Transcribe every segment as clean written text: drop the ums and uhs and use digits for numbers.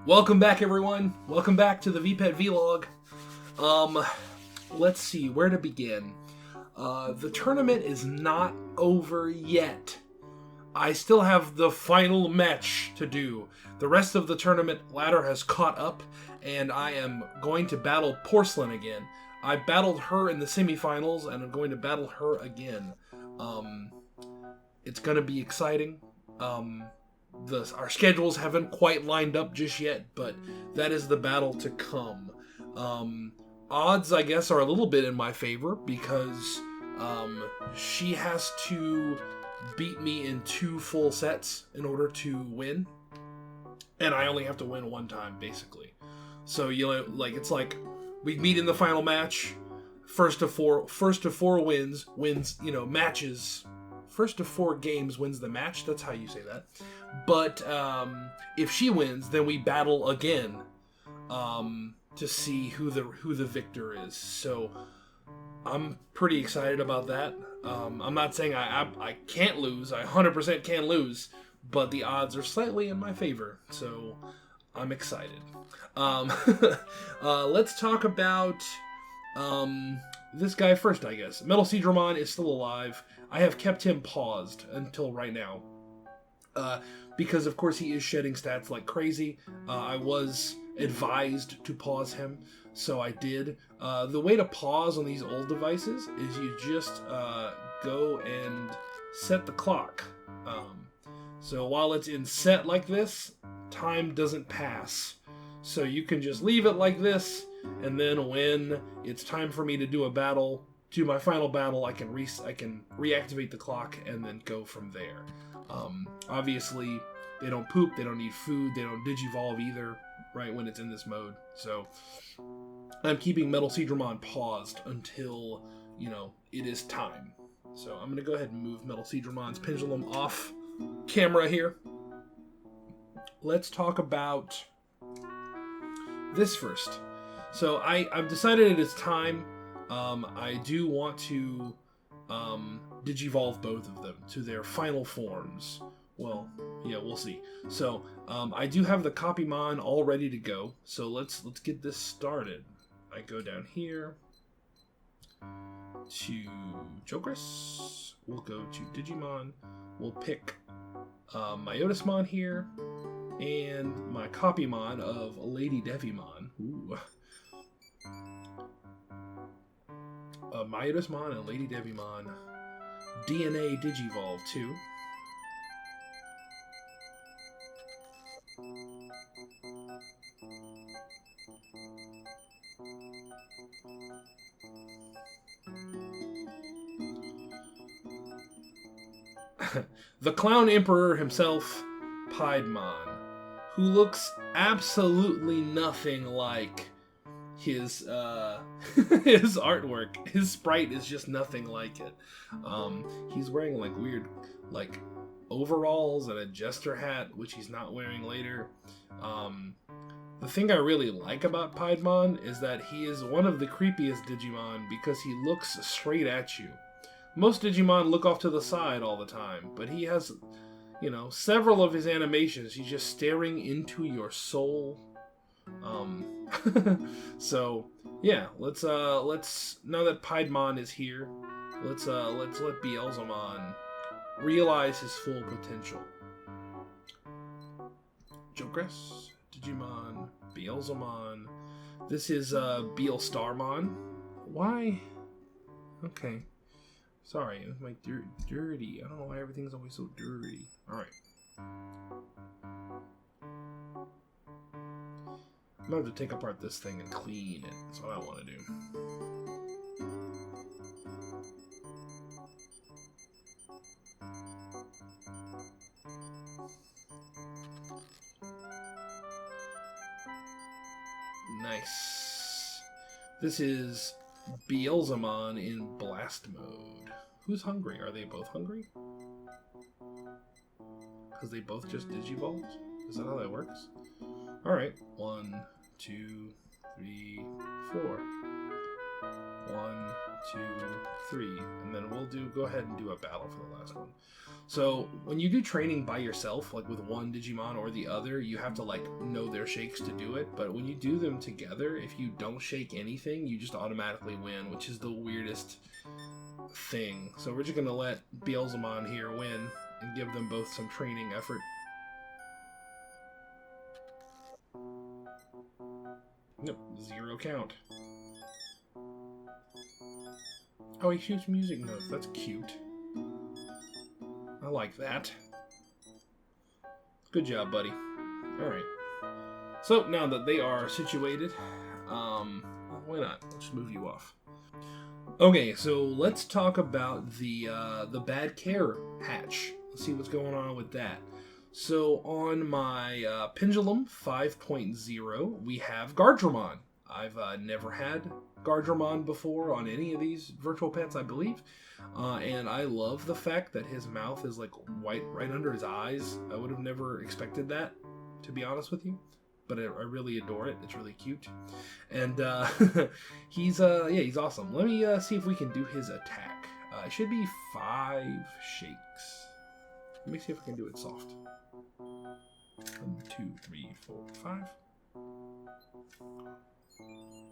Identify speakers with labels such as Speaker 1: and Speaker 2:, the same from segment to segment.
Speaker 1: Welcome back, everyone. Welcome back to the VPET Vlog. Let's see where to begin. The tournament is not over yet. I still have the final match to do. The rest of the tournament ladder has caught up, and I am going to battle Porcelain again. I battled her in the semifinals, and I'm going to battle her again. It's going to be exciting. Our schedules haven't quite lined up just yet, but that is the battle to come. Odds, I guess, are a little bit in my favor because she has to beat me in 2 full sets in order to win, and I only have to win 1 time, basically. So, you know, it's like we meet in the final match. First of 4 wins, matches. First of 4 games wins the match. That's how you say that. But if she wins, then we battle again to see who the victor is. So I'm pretty excited about that. I'm not saying I can't lose. I 100% can lose, but the odds are slightly in my favor. So I'm excited. Let's talk about this guy first, I guess. Metal Cedrimon is still alive. I have kept him paused until right now. Because, of course, he is shedding stats like crazy. I was advised to pause him, so I did. The way to pause on these old devices is you just go and set the clock. So while it's in set like this, time doesn't pass. So you can just leave it like this, and then when it's time for me to do a battle, do my final battle, I can reactivate the clock and then go from there. Obviously, they don't poop, they don't need food, they don't Digivolve either, right, when it's in this mode. So I'm keeping Metal Cedrimon paused until, it is time. So I'm going to go ahead and move Metal Cedrimon's Pendulum off camera here. Let's talk about this first. So I've decided it is time. I do want to Digivolve both of them to their final forms. Well, yeah, we'll see. So I do have the Copymon all ready to go. So let's get this started. I go down here to Jokris. We'll go to Digimon. We'll pick my Otismon here and my Copymon of Lady Devimon. Ooh. My Otismon and Lady Devimon. DNA Digivolve too. The Clown Emperor himself, Piedmon, who looks absolutely nothing like his his artwork. His sprite is just nothing like it. He's wearing weird overalls and a jester hat, which he's not wearing later. The thing I really like about Piedmon is that he is one of the creepiest Digimon because he looks straight at you. Most Digimon look off to the side all the time, but he has, several of his animations. He's just staring into your soul. So yeah, let's now that Piedmon is here, let's let Beelzemon realize his full potential. Jokris, Digimon, Beelzemon. This is Beelstarmon. Why? Okay. Sorry, it's my dirty. I don't know why everything's always so dirty. Alright. I'm going to have to take apart this thing and clean it. That's what I want to do. Nice. This is Beelzemon in blast mode. Who's hungry? Are they both hungry? Because they both just Digivolved? Is that how that works? Alright. 1, 2, 3, 4. 1, 2, 3, and then we'll go ahead and do a battle for the last one. So when you do training by yourself, like with one Digimon or the other, you have to like know their shakes to do it. But when you do them together, if you don't shake anything, you just automatically win, which is the weirdest thing. So we're just gonna let Beelzemon here win and give them both some training effort. Nope, 0 count. Oh, he shoots music notes. That's cute. I like that. Good job, buddy. Alright. So, now that they are situated, why not? Let's move you off. Okay, so let's talk about the bad care hatch. Let's see what's going on with that. So, on my Pendulum 5.0, we have Guardramon. I've never had Guardramon before on any of these virtual pets, I believe. And I love the fact that his mouth is like white right under his eyes. I would have never expected that, to be honest with you. But I really adore it. It's really cute. And he's awesome. Let me see if we can do his attack. It should be 5 shakes. Let me see if I can do it soft. 1, 2, 3, 4, 5.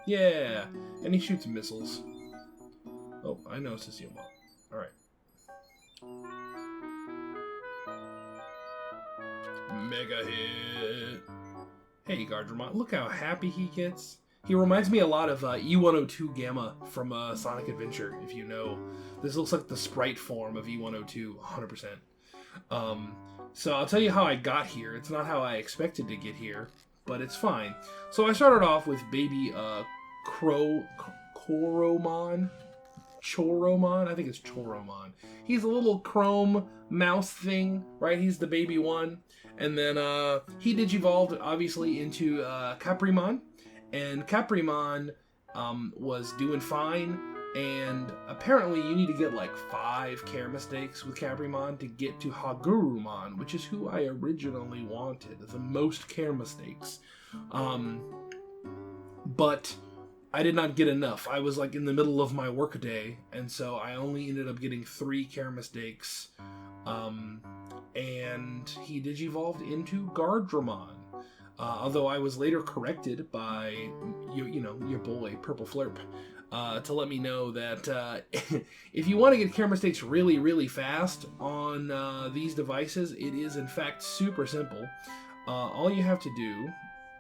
Speaker 1: Yeah, and he shoots missiles. Oh, I know Sistermon. Alright. Mega hit. Hey, Guardramon. Look how happy he gets. He reminds me a lot of E102 Gamma from Sonic Adventure, if you know. This looks like the sprite form of E102, 100%. So I'll tell you how I got here. It's not how I expected to get here, but it's fine. So I started off with baby Choromon. I think it's Choromon. He's a little chrome mouse thing, right? He's the baby one. And then he digivolved, obviously, into Caprimon. And Caprimon was doing fine. And apparently you need to get like 5 care mistakes with Caprimon to get to Hagurumon, which is who I originally wanted, the most care mistakes. But I did not get enough. I was like in the middle of my work day, and so I only ended up getting 3 care mistakes. And he digivolved into Guardramon. Although I was later corrected by, your boy, Purple Flurp, to let me know that if you want to get care mistakes really, really fast on these devices, it is in fact super simple. All you have to do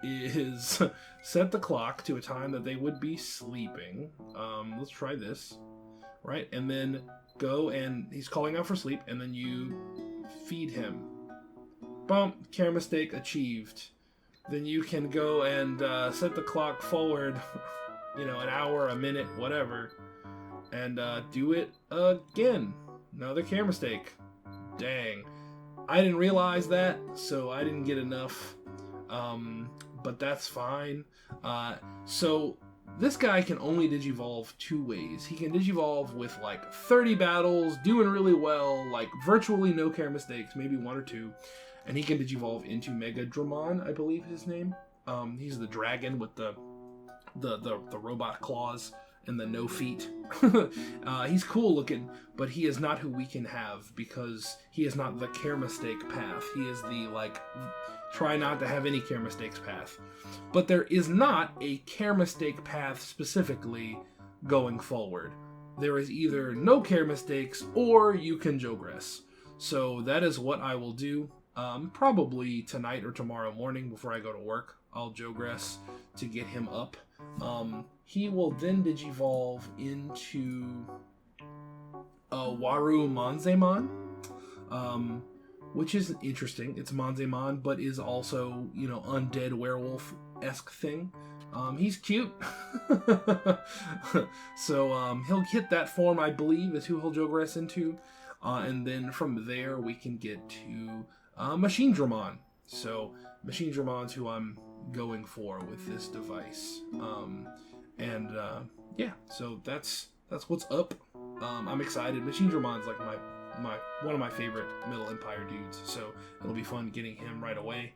Speaker 1: is set the clock to a time that they would be sleeping. Let's try this, right? And then go and he's calling out for sleep, and then you feed him. Boom, care mistake achieved. Then you can go and set the clock forward, an hour, a minute, whatever, and do it again. Another care mistake. Dang. I didn't realize that, so I didn't get enough. But that's fine. So this guy can only digivolve 2 ways. He can digivolve with like 30 battles, doing really well, like virtually no care mistakes, maybe 1 or 2. And he can digivolve into Megadramon, I believe his name. He's the dragon with the robot claws and the no feet. He's cool looking, but he is not who we can have because he is not the care mistake path. He is the try not to have any care mistakes path. But there is not a care mistake path specifically going forward. There is either no care mistakes or you can Jogress. So that is what I will do. Probably tonight or tomorrow morning before I go to work. I'll Jogress to get him up. He will then digivolve into Waru Manzemon, which is interesting. It's Manzemon, but is also, undead werewolf-esque thing. He's cute. So he'll hit that form, I believe, is who he'll Jogress into. And then from there, we can get to Machinedramon. So Machinedramon's who I'm going for with this device. So that's what's up. I'm excited. Machinedramon's like one of my favorite Middle Empire dudes, so it'll be fun getting him right away.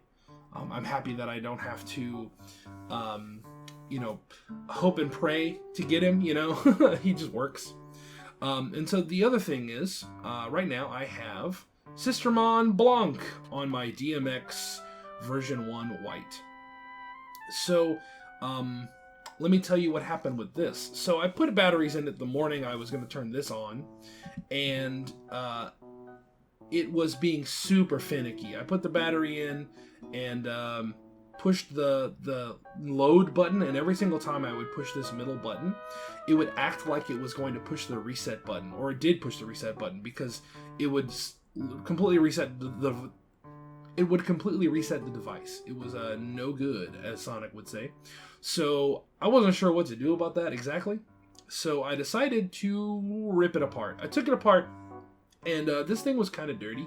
Speaker 1: I'm happy that I don't have to you know, hope and pray to get him, you know. He just works. And so the other thing is, right now I have Sistermon Blanc on my DMX version 1 white. So, let me tell you what happened with this. So I put batteries in it the morning I was going to turn this on, and it was being super finicky. I put the battery in and pushed the load button, and every single time I would push this middle button, it would act like it was going to push the reset button, or it did push the reset button, because it would completely reset it would completely reset the device. It was no good, as Sonic would say. So I wasn't sure what to do about that exactly. So I decided to rip it apart. I took it apart, and this thing was kind of dirty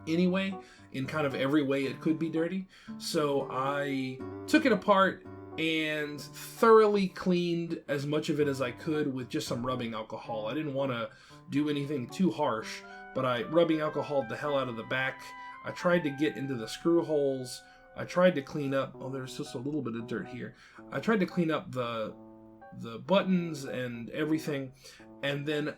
Speaker 1: anyway, in kind of every way it could be dirty. So I took it apart and thoroughly cleaned as much of it as I could with just some rubbing alcohol. I didn't want to do anything too harsh, but I rubbing alcoholed the hell out of the back. I tried to get into the screw holes. I tried to clean up, oh, there's just a little bit of dirt here. I tried to clean up the buttons and everything. And then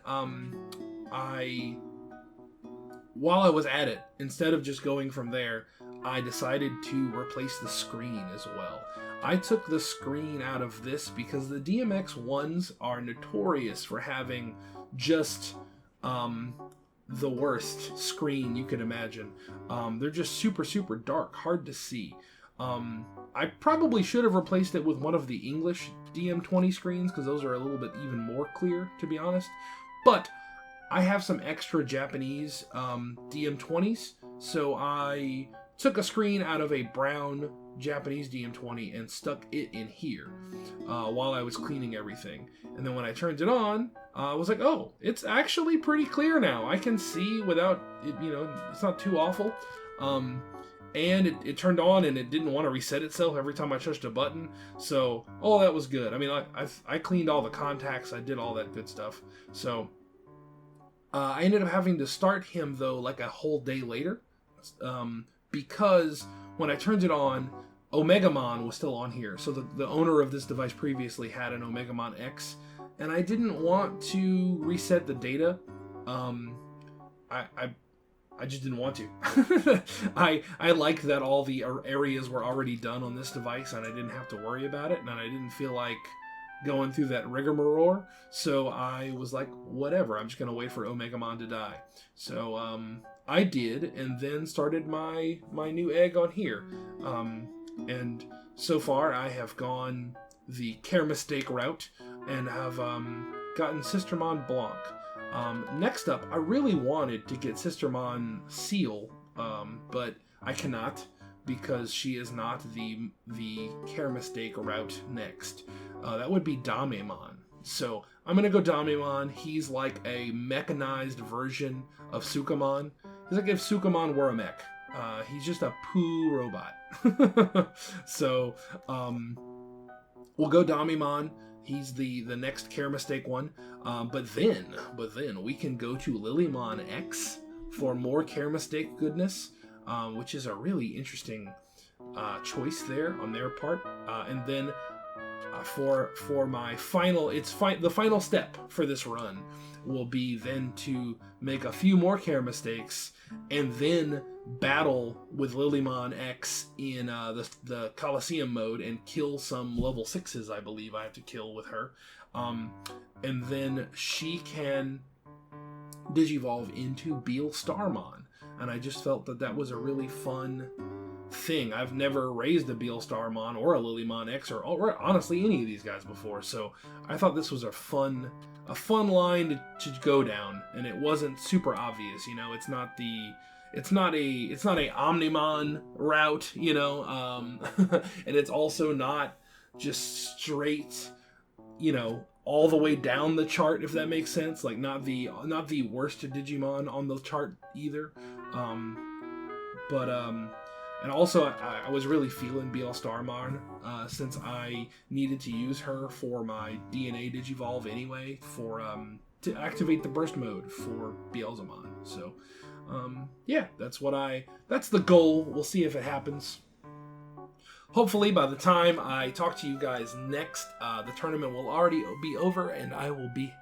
Speaker 1: while I was at it, instead of just going from there, I decided to replace the screen as well. I took the screen out of this because the DMX ones are notorious for having just the worst screen you could imagine. They're just super, super dark, hard to see. I probably should have replaced it with one of the English DM20 screens, because those are a little bit even more clear, to be honest. But I have some extra Japanese DM20s, so I took a screen out of a brown Japanese DM20 and stuck it in here while I was cleaning everything. And then when I turned it on, I was like, oh, it's actually pretty clear now. I can see without it, you know, it's not too awful. And it turned on, and it didn't want to reset itself every time I touched a button. So all that was good. I mean, I cleaned all the contacts. I did all that good stuff. So I ended up having to start him, though, like a whole day later. Because when I turned it on, Omegamon was still on here. So the owner of this device previously had an Omegamon X, and I didn't want to reset the data. I just didn't want to. I liked that all the areas were already done on this device, and I didn't have to worry about it, and I didn't feel like going through that rigmarole. So I was like, whatever, I'm just going to wait for Omegamon to die. So I did, and then started my new egg on here. And so far I have gone the care mistake route and have gotten Sistermon Blanc. Next up, I really wanted to get Sistermon Seal, but I cannot, because she is not the care mistake route next. That would be Damemon. So I'm going to go Damemon. He's like a mechanized version of Sukamon. He's like if Sukamon were a mech. He's just a poo robot. So we'll go Damemon. He's the next care mistake one. But then we can go to Lilymon X for more care mistake goodness, which is a really interesting choice there on their part. And then for my final, the final step for this run will be then to make a few more care mistakes and then battle with Lilymon X in the Coliseum mode and kill some level 6s, I believe I have to kill with her. And then she can Digivolve into Starmon. And I just felt that was a really fun thing. I've never raised a Starmon or a Lilymon X or honestly any of these guys before, so I thought this was a fun line to go down, and it wasn't super obvious. You know, it's not a Omnimon route, you know, and it's also not just straight, you know, all the way down the chart, if that makes sense. Like not the worst Digimon on the chart either. And also, I was really feeling Starmon since I needed to use her for my DNA Digivolve anyway, to activate the burst mode for Beelzemon. So, yeah, that's the goal. We'll see if it happens. hopefully by the time I talk to you guys next, the tournament will already be over and I will be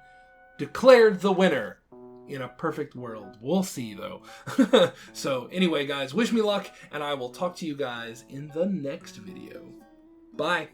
Speaker 1: declared the winner. In a perfect world. We'll see, though. So, anyway, guys, wish me luck, and I will talk to you guys in the next video. Bye.